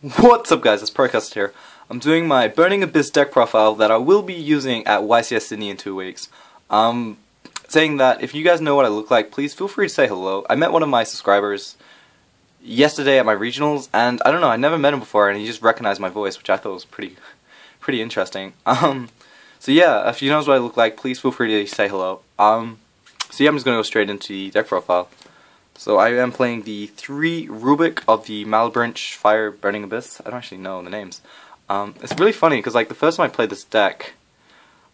What's up guys, it's Procust here. I'm doing my Burning Abyss deck profile that I will be using at YCS Sydney in 2 weeks. Saying that, if you guys know what I look like, please feel free to say hello. I met one of my subscribers yesterday at my regionals, and I don't know, I never met him before, and he just recognized my voice, which I thought was pretty interesting. So yeah, if you know what I look like, please feel free to say hello. So yeah, I'm just going to go straight into the deck profile. So I am playing the 3 Rubik of the Malebranche Fire Burning Abyss. I don't actually know the names. It's really funny because like the first time I played this deck,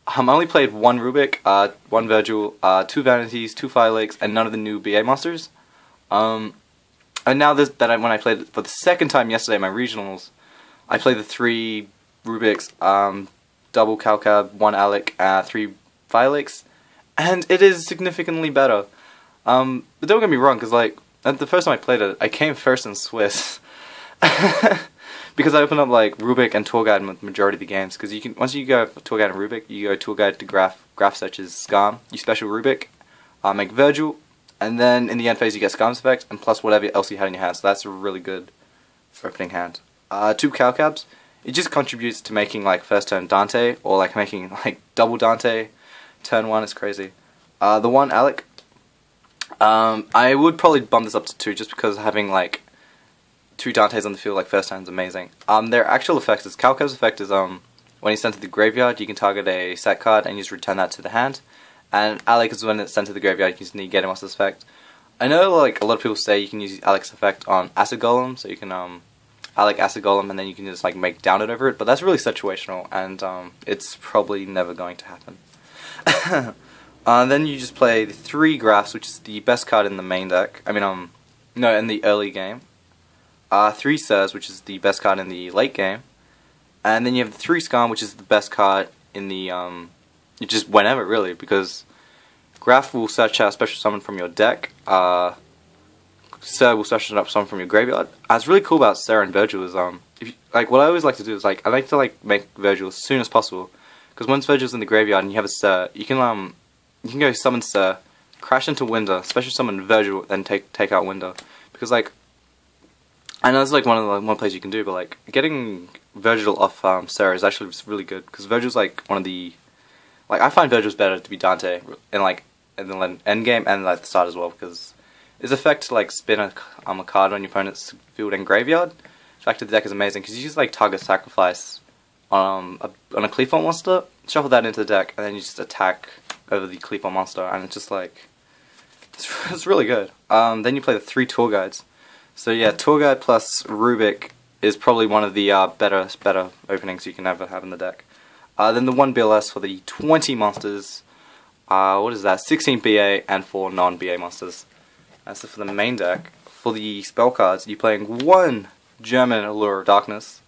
I only played 1 Rubik, 1 Virgil, 2 Vanities, 2 Fire Lakes, and none of the new BA monsters. And now when I played it for the second time yesterday at my regionals, I played the 3 Rubiks, double Calcab, 1 Alec, 3 Fire Lakes, and it is significantly better. But don't get me wrong, because like the first time I played it, I came first in Swiss because I opened up like Rubik and Tour Guide in the majority of the games. Because you can once you go Tour Guide and Rubik, you go Tour Guide to Graph such as Scam. You special Rubik, make Virgil, and then in the end phase you get Scam's effect and plus whatever else you had in your hand. So that's a really good opening hand. 2 Calcabs. It just contributes to making like first turn Dante or like making like double Dante turn 1. It's crazy. The 1 Alec. I would probably bump this up to 2 just because having like 2 Dantes on the field like first time is amazing. Their actual effect is Calcab's effect is when he's sent to the graveyard you can target a set card and you just return that to the hand. And Alec is when it's sent to the graveyard you just need to get him off this effect. I know like a lot of people say you can use Alec's effect on Acid Golem, so you can Alec Acid Golem and then you can just like make down it over it, but that's really situational and it's probably never going to happen. Then you just play the 3 Graphs, which is the best card in the main deck. I mean, no, in the early game. 3 Sirs, which is the best card in the late game. And then you have the 3 Scam, which is the best card in the, just whenever, really, because Graph will search out special summon from your deck. Sir will search up summon from your graveyard. What's really cool about Sir and Virgil is, what I always like to do is, like, I like to, like, make Virgil as soon as possible. Because once Virgil's in the graveyard and you have a Sir, you can go summon Sir, crash into Winder, special summon Virgil, then take out Winder. Because like, I know it's like one place you can do, but like getting Virgil off Sir is actually really good because Virgil's like one of the, like I find Virgil's better to be Dante in the end game and like the start as well because his effect to like spin a card on your opponent's field and graveyard. Effect of the deck is amazing because you just like target sacrifice on a Clephon monster, shuffle that into the deck, and then you just attack over the Clephon monster, and it's just like it's really good. Then you play the 3 Tour Guides. So yeah, Tour Guide plus Rubik is probably one of the better openings you can ever have in the deck. Then the 1 BLS for the 20 monsters. What is that? 16 BA and 4 non-BA monsters. That's it for the main deck. For the spell cards, you're playing 1 German Allure of Darkness,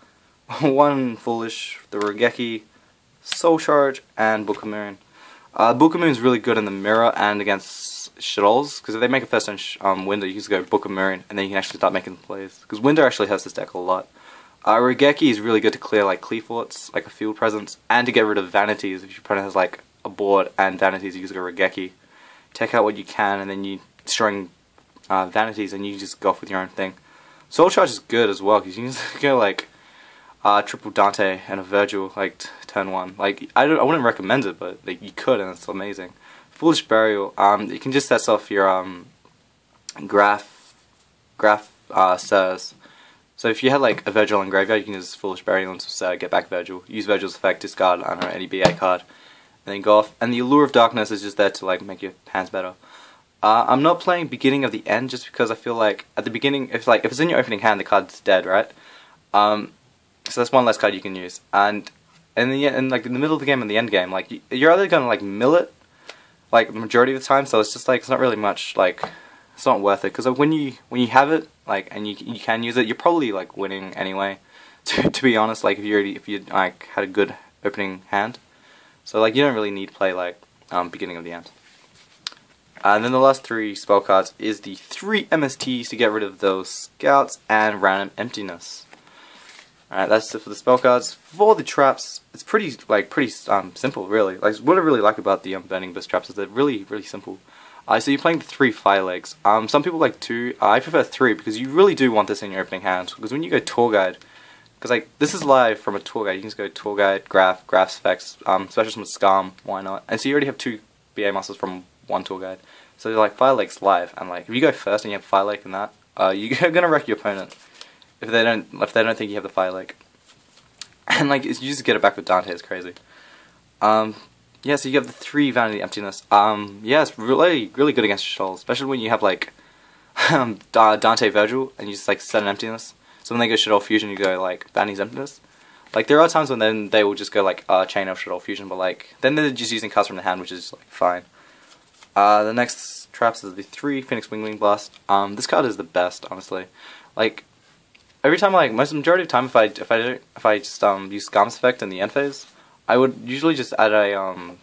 1 Foolish, the Regeki, Soul Charge, and Book of Moon. Book of Moon is really good in the mirror and against Shaddolls, because if they make a first turn Winder, you can just go Book of Moon, and then you can actually start making plays. Because Winder actually hurts this deck a lot. Regeki is really good to clear like Cleforts, like a field presence, and to get rid of Vanities. If your opponent has like a board and Vanities, you just go Regeki. Take out what you can, and then you destroying Vanities, and you just go off with your own thing. Soul Charge is good as well, because you can just go like triple Dante and a Virgil like turn 1. Like I wouldn't recommend it, but like you could, and it's amazing. Foolish Burial. You can just set off your Graph Sirs. So if you had like a Virgil in graveyard, you can just Foolish Burial and get back Virgil. Use Virgil's effect, discard I don't know any BA card, and then go off. And the Allure of Darkness is just there to like make your hands better. I'm not playing beginning of the end just because I feel like at the beginning, if it's in your opening hand, the card's dead, right? So that's 1 less card you can use, and in the middle of the game and the end game, like you're either gonna like mill it, like the majority of the time. So it's just like it's not really much like it's not worth it because like, when you have it like and you can use it, you're probably like winning anyway. To be honest, like if you like had a good opening hand, so like you don't really need to play like beginning of the end. And then the last 3 spell cards is the 3 MSTs to get rid of those scouts and random emptiness. Alright, that's it for the spell cards. For the traps, it's pretty simple, really. Like what I really like about the Burning Abyss traps is they're really simple. So you're playing the 3 Fire Lakes. Some people like 2. I prefer 3 because you really do want this in your opening hand. Because when you go Tour Guide, Because like this is live from a tour guide. You can just go tour guide, graphs effects, special summon Scum, why not? And so you already have 2 BA masters from 1 tour guide. So like Fire Lake's live, and like if you go first and you have Fire Lake and that, you're gonna wreck your opponent if they don't think you have the Fire Lake. And like you just get it back with Dante. It's crazy. Yeah, so you have the 3 Vanity Emptiness. Yeah, it's really good against Shoals, especially when you have like Dante Virgil and you just like set an Emptiness. So when they go Shadow Fusion, you go like Vanity's Emptiness. Like there are times when then they will just go like Chain of Shadow Fusion, but like then they're just using cards from the hand, which is like fine. The next traps is the 3 Phoenix Wing Blast. This card is the best, honestly. Like every time, like majority of the time, if I just use Scum's effect in the end phase, I would usually just add a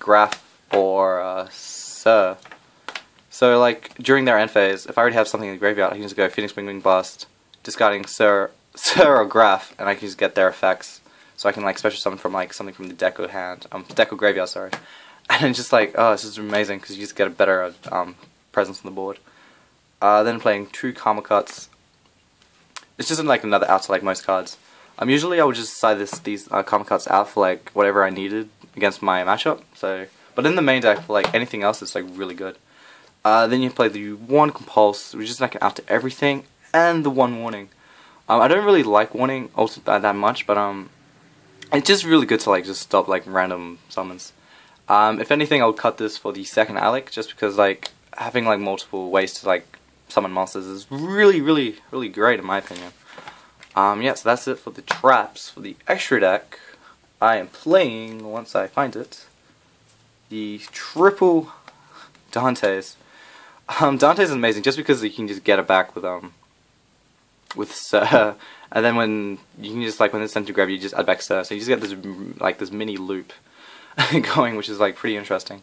Graph or Sir. So like during their end phase, if I already have something in the graveyard, I can just go Phoenix Wing Blast, discarding Sir or Graph, and I can just get their effects. So I can like special summon from like something from the deck or hand, deck or graveyard, sorry. And it's just like, oh, this is amazing because you just get a better presence on the board. Then playing 2 Karma Cuts. It's just like another out to like most cards. Usually I would just side these Karma Cuts out for like whatever I needed against my matchup. So, but in the main deck for like anything else, it's like really good. Then you play the 1 Compulse, which is like an out to everything, and the 1 Warning. I don't really like Warning also that much, but it's just really good to like just stop like random summons. If anything, I would cut this for the 2nd Alec, just because like having like multiple ways to like summon monsters is really great in my opinion. Yeah, so that's it for the traps. For the extra deck, I am playing, once I find it, the triple Dante's. Dante's is amazing just because you can just get it back with Sir, and then when you can just like when it's sent to grab, you just add back Sir, so you just get this like this mini loop going, which is like pretty interesting.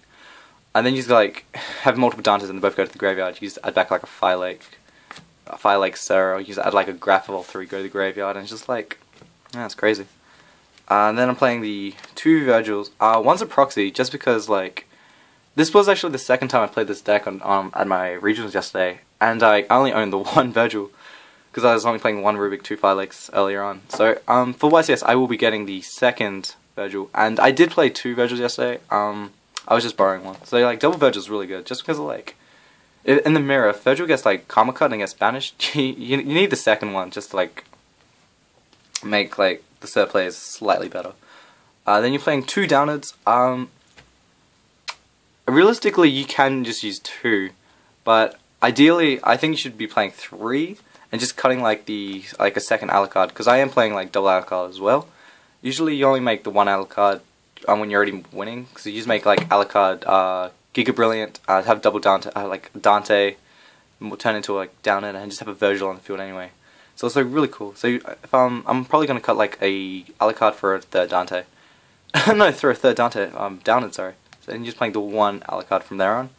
And then you just like have multiple Dantes and they both go to the graveyard. You just add back like a Fire Lake Sir, or you just add like a Graph of all 3 go to the graveyard, and it's just like, yeah, it's crazy. And then I'm playing the 2 Virgils. One's a proxy, just because like this was actually the 2nd time I played this deck on at my regionals yesterday, and I only owned the 1 Virgil because I was only playing 1 Rubik, 2 Fire Lakes earlier on. So for YCS, I will be getting the 2nd Virgil, and I did play 2 Virgils yesterday. I was just borrowing 1, so like double Virgil is really good, just because of like in the mirror, if Virgil gets like Karma Cut and gets banished, you need the 2nd one just to like make like the third plays slightly better. Then you're playing 2 Downards. Realistically, you can just use 2, but ideally, I think you should be playing 3 and just cutting like a 2nd Alucard, because I am playing like double Alucard as well. Usually, you only make the 1 Alucard when you're already winning, so you just make like Alucard, Giga Brilliant, have double Dante, like Dante, turn into like Downard, and just have a Virgil on the field anyway. So it's like really cool. So if I'm probably gonna cut like a Alucard for a 3rd Dante. No, for a 3rd Dante, Downard, sorry. So then you're just playing the 1 Alucard from there on.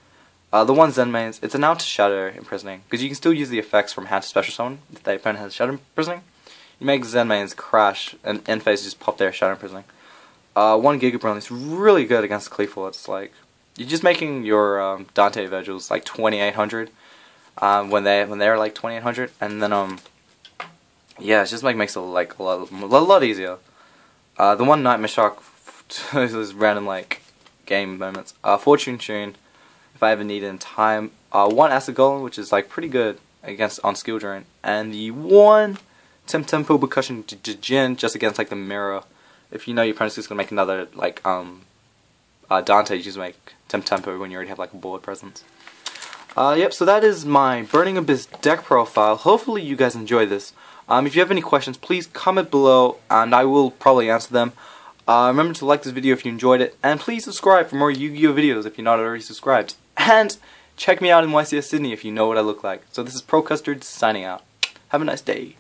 The 1 Zen Mains, it's an out to Shadow Imprisoning, because you can still use the effects from hand to special summon if the opponent has Shadow Imprisoning. You make Zen Mains crash, and end phase just pop their Shadow Imprisoning. 1 Giga Brilliant is really good against Cleeful. It's like you're just making your Dante Virgils like 2800 when they're like 2800, and then yeah, it just like makes it like a lot easier. The 1 Nightmare Shock, those random like game moments. Fortune Tune, if I ever need it in time. 1 Acid Golem, which is like pretty good against on skill drain, and the 1 Tempo Percussion Jin, just against like the mirror. If you know your opponent's just gonna make another like Dante, you just make Tempo when you already have like a board presence. Yep, so that is my Burning Abyss deck profile. Hopefully you guys enjoy this. If you have any questions, please comment below and I will probably answer them. Remember to like this video if you enjoyed it, and please subscribe for more Yu-Gi-Oh videos if you're not already subscribed. And check me out in YCS Sydney if you know what I look like. So this is Pro Custard signing out. Have a nice day.